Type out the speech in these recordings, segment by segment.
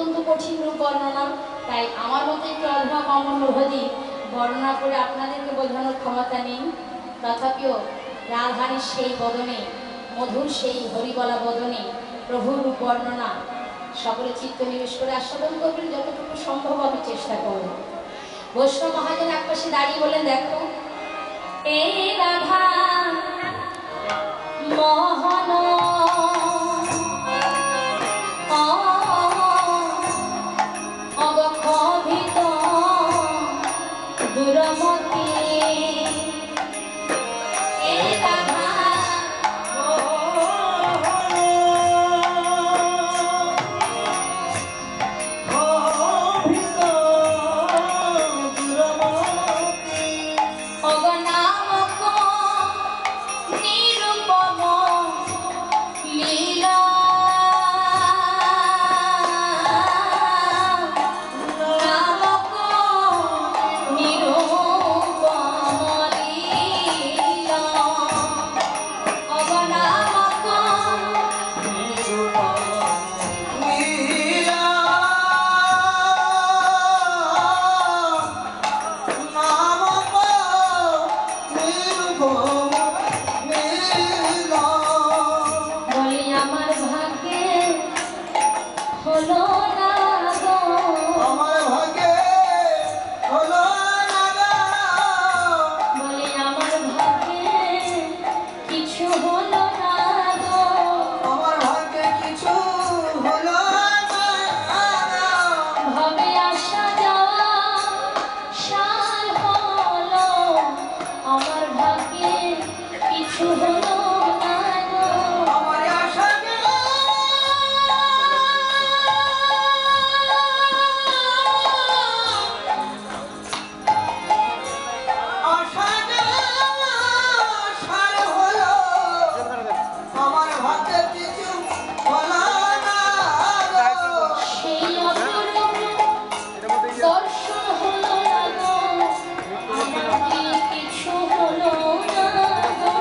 অত্যন্ত কঠিন রূপ বর্ণনা, তাই আমার মতো একটু অধম অমূল্যভোজী বর্ণনা করে আপনাদেরকে বোঝানোর ক্ষমতা নেই। তথাপিও রাধারীর সেই বদনে, মধুর সেই হরিবলা বদনে প্রভুর রূপ বর্ণনা সকলে চিত্ত নিবেশ করে আস্বাদন করবেন, যতটুকু সম্ভব আমি চেষ্টা করব। বৈষ্ণব মহাজন একপাশে দাঁড়িয়ে বলেন, দেখো এ রাধা মোহন অবক্ষোভিত দুরমতি, এ রাধা অগনামক নিরূপম লীলা, নামক নিরূপম লীলা, অগনামক বলি আমার ভাগ্যে হলো না গো, বলি আমার ভাগ্যে কিছু হলো না গো, ভবে আসা যাওয়া সার হলো, আমার ভাগ্যে কিছু হলো না গো, সেই অপরূপ দর্শন হলো না গো, আমার কি কিছু হলো না গো,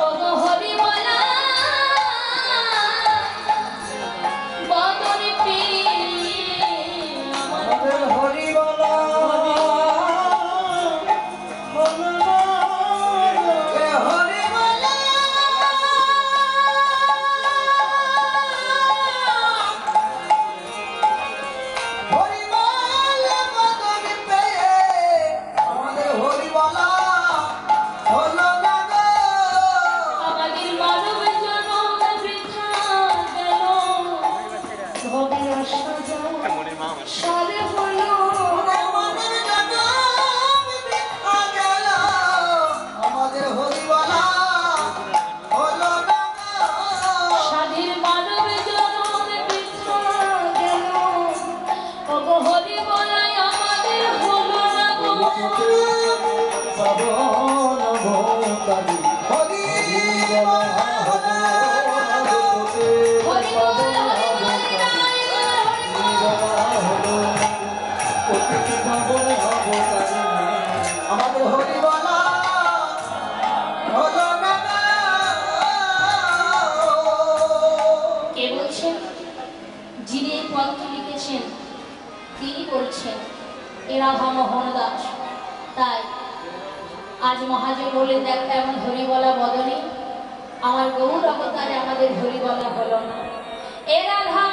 ওগো হরিবলা বদনে পেয়ে আমার আমাদের মানব জনম বৃথা গেল, ভবে আসা যাওয়া সারে হলো, সাধের মানব জনম বৃথা গেল, ওগো হরিবলাই আমাদের হলো না গো, আমাদের হরিবলা হলো না। কে বলছেন? যিনি এই পদটি লিখেছেন তিনি বলছেন এ রাধা মোহন দাস। তাই আজ মহাজন বলেন, দেখো এমন হরিবলা বদনে আমার গৌর অবতারে আমাদের হরিবলা হলো না, এ রাধা